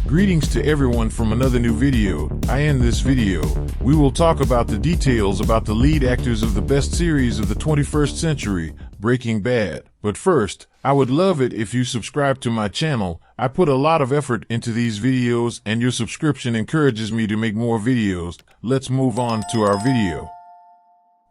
Greetings to everyone from another new video. In this video, we will talk about the details about the lead actors of the best series of the 21st century, Breaking Bad. But first, I would love it if you subscribe to my channel. I put a lot of effort into these videos and your subscription encourages me to make more videos. Let's move on to our video.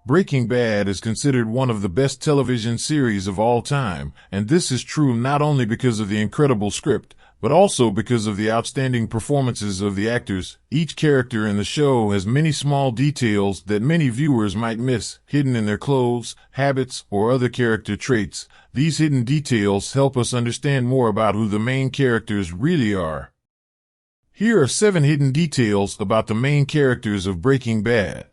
Breaking Bad is considered one of the best television series of all time, and this is true not only because of the incredible script, but also because of the outstanding performances of the actors. Each character in the show has many small details that many viewers might miss, hidden in their clothes, habits, or other character traits. These hidden details help us understand more about who the main characters really are. Here are 7 hidden details about the main characters of Breaking Bad.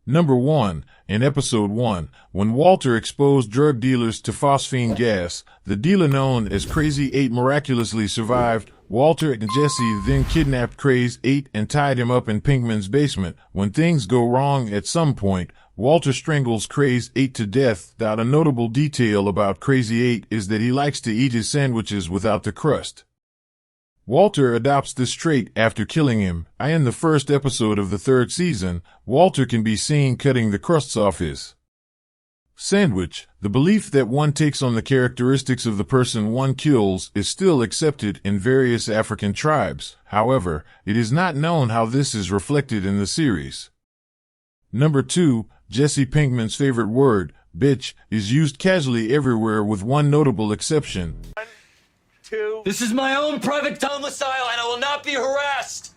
Number 1. In Episode 1, when Walter exposed drug dealers to phosphine gas, the dealer known as Crazy 8 miraculously survived. Walter and Jesse then kidnapped Crazy 8 and tied him up in Pinkman's basement. When things go wrong at some point, Walter strangles Crazy 8 to death. A notable detail about Crazy 8 is that he likes to eat his sandwiches without the crust. Walter adopts this trait after killing him. In the first episode of the 3rd season, Walter can be seen cutting the crusts off his sandwich. The belief that one takes on the characteristics of the person one kills is still accepted in various African tribes. However, it is not known how this is reflected in the series. Number 2. Jesse Pinkman's favorite word, bitch, is used casually everywhere with one notable exception. This is my own private domicile and I will not be harassed!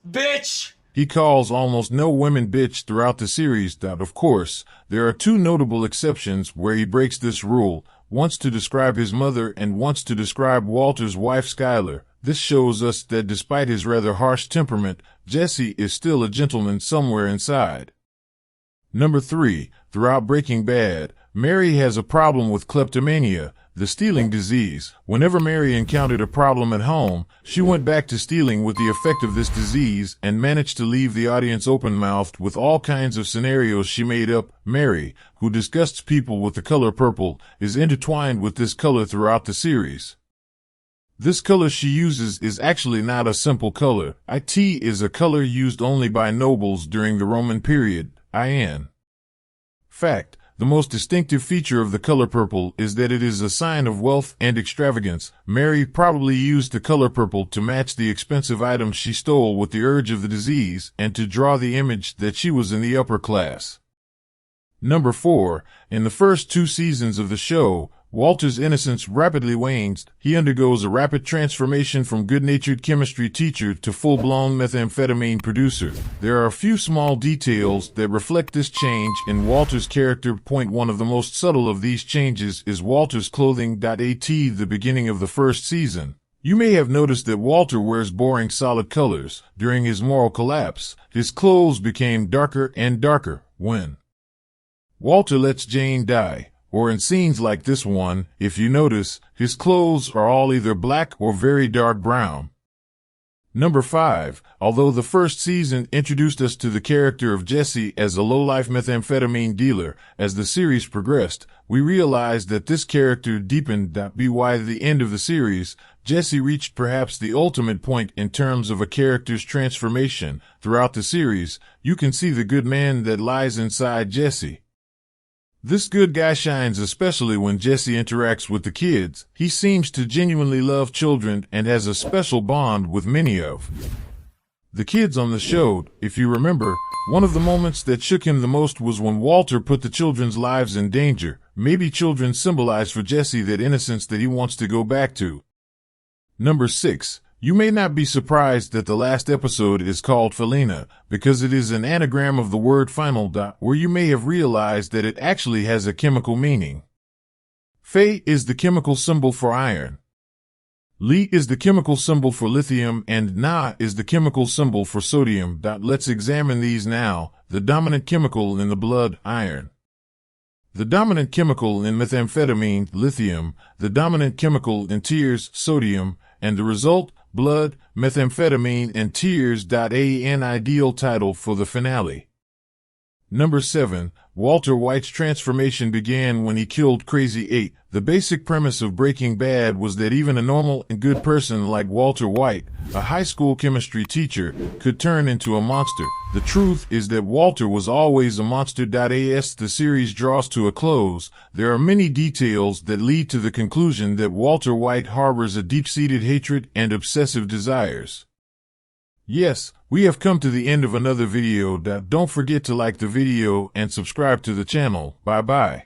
Bitch! He calls almost no women bitch throughout the series. Of course, there are 2 notable exceptions where he breaks this rule, once to describe his mother and once to describe Walter's wife Skyler. This shows us that despite his rather harsh temperament, Jesse is still a gentleman somewhere inside. Number 3. Throughout Breaking Bad, Mary has a problem with kleptomania, the stealing disease. Whenever Mary encountered a problem at home, she went back to stealing with the effect of this disease and managed to leave the audience open-mouthed with all kinds of scenarios she made up. Mary, who disgusts people with the color purple, is intertwined with this color throughout the series. This color she uses is actually not a simple color. It is a color used only by nobles during the Roman period. In fact, the most distinctive feature of the color purple is that it is a sign of wealth and extravagance. Mary probably used the color purple to match the expensive items she stole with the urge of the disease and to draw the image that she was in the upper class. Number 4. In the first 2 seasons of the show, Walter's innocence rapidly wanes. He undergoes a rapid transformation from good-natured chemistry teacher to full-blown methamphetamine producer. There are a few small details that reflect this change in Walter's character. One of the most subtle of these changes is Walter's clothing. At the beginning of the first season, you may have noticed that Walter wears boring solid colors. During his moral collapse, his clothes became darker and darker. When Walter lets Jane die, or in scenes like this one, if you notice, his clothes are all either black or very dark brown. Number 5. Although the first season introduced us to the character of Jesse as a low-life methamphetamine dealer, as the series progressed, we realized that this character deepened. By the end of the series, Jesse reached perhaps the ultimate point in terms of a character's transformation. Throughout the series, you can see the good man that lies inside Jesse. This good guy shines especially when Jesse interacts with the kids. He seems to genuinely love children and has a special bond with many of the kids on the show. If you remember, one of the moments that shook him the most was when Walter put the children's lives in danger. Maybe children symbolize for Jesse that innocence that he wants to go back to. Number 6. You may not be surprised that the last episode is called Felina, because it is an anagram of the word final. Where you may have realized that it actually has a chemical meaning. Fe is the chemical symbol for iron. Li is the chemical symbol for lithium and Na is the chemical symbol for sodium. Let's examine these now. The dominant chemical in the blood, iron. The dominant chemical in methamphetamine, lithium. The dominant chemical in tears, sodium. And the result, blood, methamphetamine, and tears. An ideal title for the finale. Number 7. Walter White's transformation began when he killed Crazy 8. The basic premise of Breaking Bad was that even a normal and good person like Walter White, a high school chemistry teacher, could turn into a monster. The truth is that Walter was always a monster. As the series draws to a close, there are many details that lead to the conclusion that Walter White harbors a deep-seated hatred and obsessive desires. Yes, we have come to the end of another video. Don't forget to like the video and subscribe to the channel. Bye bye.